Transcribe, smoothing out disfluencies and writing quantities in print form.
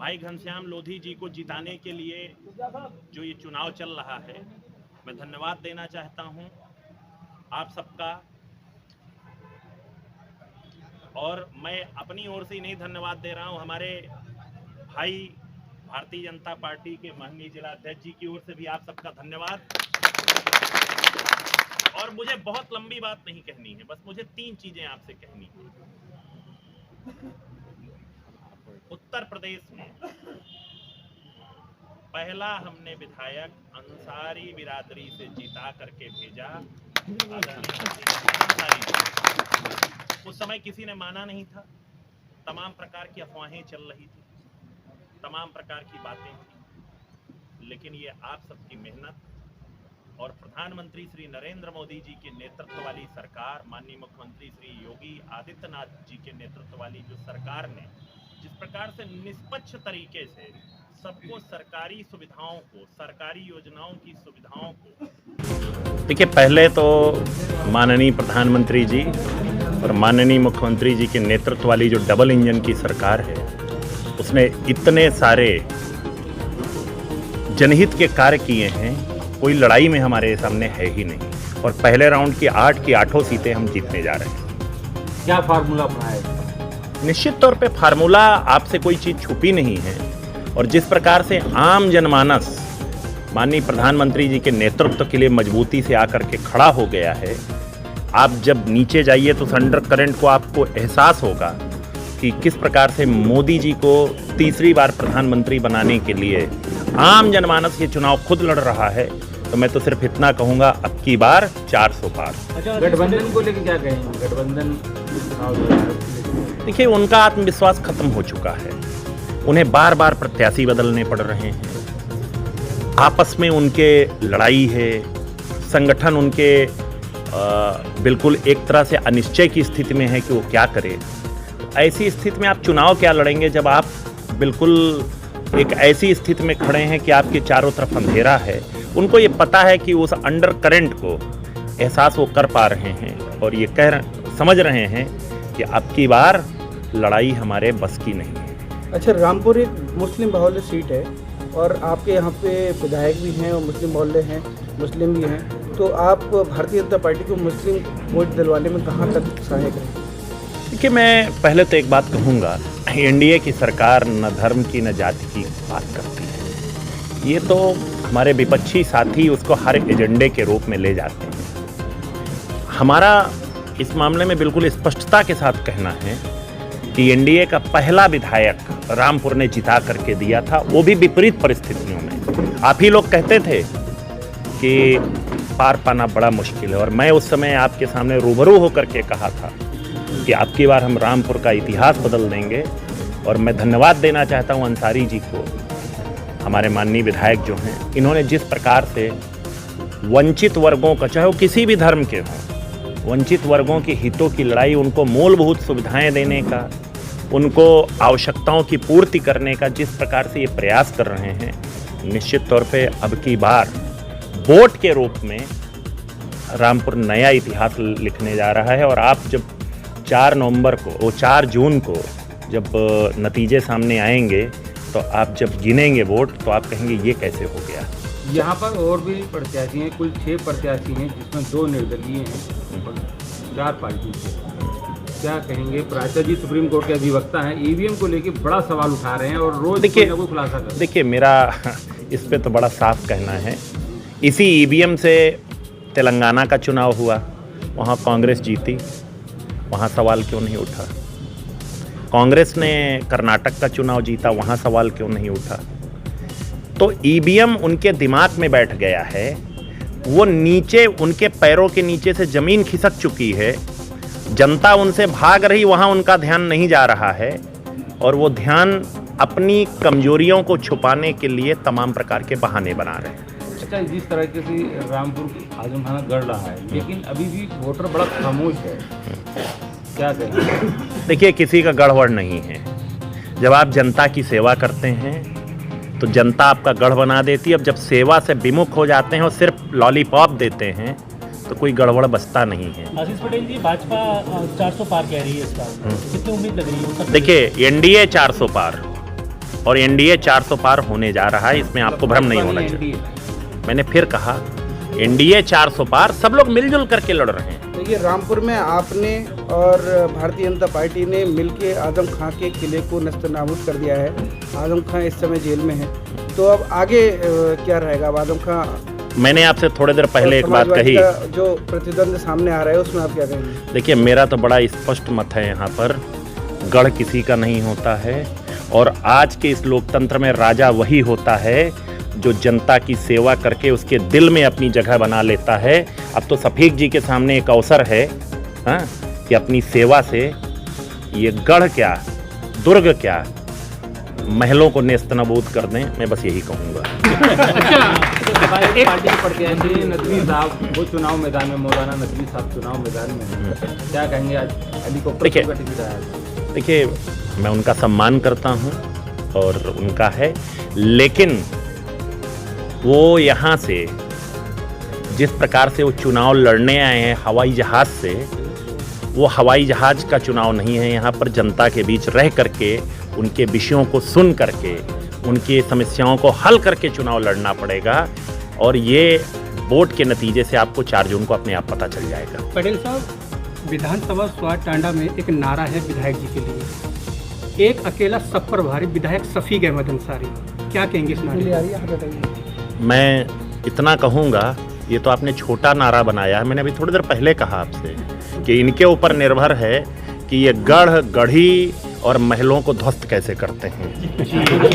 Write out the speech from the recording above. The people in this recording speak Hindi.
भाई घनश्याम लोधी जी को जिताने के लिए जो ये चुनाव चल रहा है, मैं धन्यवाद देना चाहता हूं आप सबका। और मैं अपनी ओर से नहीं धन्यवाद दे रहा हूं, हमारे भाई भारतीय जनता पार्टी के माननीय जिला अध्यक्ष जी की ओर से भी आप सबका धन्यवाद। और मुझे बहुत लंबी बात नहीं कहनी है, बस मुझे 3 चीजें आपसे कहनी है। उत्तर प्रदेश में पहला हमने विधायक अंसारी बिरादरी से जिता करके भेजा। उस समय किसी ने माना नहीं था, तमाम प्रकार की अफवाहें चल रही थी, तमाम प्रकार की बातें थी, लेकिन ये आप सबकी मेहनत और प्रधानमंत्री श्री नरेंद्र मोदी जी के नेतृत्व वाली सरकार, माननीय मुख्यमंत्री श्री योगी आदित्यनाथ जी के नेतृत्व वाली जो सरकार ने जिस प्रकार से निष्पक्ष तरीके से सबको सरकारी सुविधाओं को, सरकारी योजनाओं की सुविधाओं को। देखिए, पहले तो माननीय प्रधानमंत्री जी और माननीय मुख्यमंत्री जी के नेतृत्व वाली जो डबल इंजन की सरकार है, उसने इतने सारे जनहित के कार्य किए हैं, कोई लड़ाई में हमारे सामने है ही नहीं। और पहले राउंड की 8 की 8 सीटें हम जीतने जा रहे हैं। क्या फार्मूला अपनाया? निश्चित तौर पे फार्मूला आपसे कोई चीज़ छुपी नहीं है। और जिस प्रकार से आम जनमानस माननीय प्रधानमंत्री जी के नेतृत्व के लिए मजबूती से आकर के खड़ा हो गया है, आप जब नीचे जाइए तो अंडर करंट को आपको एहसास होगा कि किस प्रकार से मोदी जी को तीसरी बार प्रधानमंत्री बनाने के लिए आम जनमानस ये चुनाव खुद लड़ रहा है। तो मैं तो सिर्फ इतना कहूँगा, अब की बार 400 पार। गठबंधन को लेकर क्या कहेंगे? गठबंधन देखिए, उनका आत्मविश्वास खत्म हो चुका है, उन्हें बार बार प्रत्याशी बदलने पड़ रहे हैं, आपस में उनके लड़ाई है, संगठन उनके बिल्कुल एक तरह से अनिश्चय की स्थिति में है कि वो क्या करे। ऐसी स्थिति में आप चुनाव क्या लड़ेंगे जब आप बिल्कुल एक ऐसी स्थिति में खड़े हैं कि आपके चारों तरफ अंधेरा है। उनको ये पता है कि उस अंडर करंट को एहसास वो कर पा रहे हैं और ये समझ रहे हैं कि अब की बार लड़ाई हमारे बस की नहीं है। अच्छा, रामपुर एक मुस्लिम बाहुल्य सीट है और आपके यहाँ पे विधायक भी हैं और मुस्लिम बाहुल्य हैं, मुस्लिम भी हैं, तो आप भारतीय जनता पार्टी को मुस्लिम वोट दिलवाने में कहाँ तक सहायक हैं? देखिए, मैं पहले तो एक बात कहूँगा, एनडीए की सरकार न धर्म की न जाति की बात करती है। ये तो हमारे विपक्षी साथी उसको हर एजेंडे के रूप में ले जाते हैं। हमारा इस मामले में बिल्कुल स्पष्टता के साथ कहना है कि एनडीए का पहला विधायक रामपुर ने जिता करके दिया था, वो भी विपरीत परिस्थितियों में। आप ही लोग कहते थे कि पार पाना बड़ा मुश्किल है, और मैं उस समय आपके सामने रूबरू होकर के कहा था कि अब की बार हम रामपुर का इतिहास बदल देंगे। और मैं धन्यवाद देना चाहता हूं अंसारी जी को, हमारे माननीय विधायक जो हैं, इन्होंने जिस प्रकार से वंचित वर्गों का, चाहे वो किसी भी धर्म के हों, वंचित वर्गों के हितों की लड़ाई, उनको मूलभूत सुविधाएं देने का, उनको आवश्यकताओं की पूर्ति करने का जिस प्रकार से ये प्रयास कर रहे हैं, निश्चित तौर पे अब की बार वोट के रूप में रामपुर नया इतिहास लिखने जा रहा है। और आप जब 4 नवंबर को, वो 4 जून को जब नतीजे सामने आएंगे, तो आप जब गिनेंगे वोट, तो आप कहेंगे ये कैसे हो गया। यहाँ पर और भी प्रत्याशी हैं, कुल 6 प्रत्याशी हैं, जिसमें 2 निर्दलीय हैं और 4 पार्टी से। क्या कहेंगे? प्राचार्य जी सुप्रीम कोर्ट के अधिवक्ता हैं, ईवीएम को लेकर बड़ा सवाल उठा रहे हैं और रोज कोई ना कोई खुलासा कर रहे हैं। देखिए, मेरा इस पे तो बड़ा साफ कहना है, इसी ईवीएम से तेलंगाना का चुनाव हुआ, वहाँ कांग्रेस जीती, वहाँ सवाल क्यों नहीं उठा? कांग्रेस ने कर्नाटक का चुनाव जीता, वहाँ सवाल क्यों नहीं उठा? तो ईवीएम उनके दिमाग में बैठ गया है, वो नीचे, उनके पैरों के नीचे से ज़मीन खिसक चुकी है, जनता उनसे भाग रही, वहाँ उनका ध्यान नहीं जा रहा है, और वो ध्यान अपनी कमजोरियों को छुपाने के लिए तमाम प्रकार के बहाने बना रहे हैं। अच्छा, जिस तरीके से रामपुर आजम खाना गढ़ रहा है, लेकिन अभी भी वोटर बड़ा खामोश है, क्या कहें? देखिए, किसी का गढ़वड़ नहीं है। जब आप जनता की सेवा करते हैं तो जनता आपका गढ़ बना देती है। अब जब सेवा से विमुख हो जाते हैं और सिर्फ लॉलीपॉप देते हैं, तो कोई गड़बड़ बसता नहीं है। आशीष पटेल जी, भाजपा 400 पार कह रही है इस बार, कितनी उम्मीद लग रही है? देखिए, एनडीए 400 पार, और एनडीए 400 पार होने जा रहा है, इसमें आपको भ्रम नहीं होना चाहिए। मैंने फिर कहा एनडीए 400 पार, सब लोग मिलजुल करके लड़ रहे हैं। देखिए, रामपुर में आपने और भारतीय जनता पार्टी ने मिलके आजम खां के किले को नस्तनाबूद कर दिया है। आजम खां इस समय जेल में है, तो अब आगे क्या रहेगा? अब आजम खां, मैंने आपसे थोड़ी देर पहले एक बात कही, जो प्रतिद्वंद सामने आ रहा है उसमें आप क्या कहेंगे? देखिए, मेरा तो बड़ा स्पष्ट मत है, यहाँ पर गढ़ किसी का नहीं होता है, और आज के इस लोकतंत्र में राजा वही होता है जो जनता की सेवा करके उसके दिल में अपनी जगह बना लेता है। अब तो शफीक जी के सामने एक अवसर है, हाँ, कि अपनी सेवा से ये गढ़ क्या, दुर्ग क्या, महलों को नेस्तनाबूद कर दें। मैं बस यही कहूँगा। एक पार्टी के प्रत्याशी नदवी साहब वो चुनाव मैदान में, मौलाना नदवी साहब चुनाव मैदान में हैं, क्या कहेंगे? आज हेलीकॉप्टर का टिकट आया। देखिए, मैं उनका सम्मान करता हूँ और उनका है, लेकिन वो यहाँ से जिस प्रकार से वो चुनाव लड़ने आए हैं हवाई जहाज़ से, वो हवाई जहाज़ का चुनाव नहीं है। यहाँ पर जनता के बीच रह करके, उनके विषयों को सुन करके, उनकी समस्याओं को हल करके चुनाव लड़ना पड़ेगा, और ये वोट के नतीजे से आपको 4 जून को अपने आप पता चल जाएगा। पटेल साहब, विधानसभा स्वाद टांडा में एक नारा है विधायक जी के लिए, एक अकेला सब पर भारी, विधायक शफीक अहमद अंसारी, क्या कहेंगे इस नारे? मैं इतना कहूँगा, ये तो आपने छोटा नारा बनाया है। मैंने अभी थोड़ी देर पहले कहा आपसे कि इनके ऊपर निर्भर है कि ये गढ़, गढ़ी और महलों को ध्वस्त कैसे करते हैं।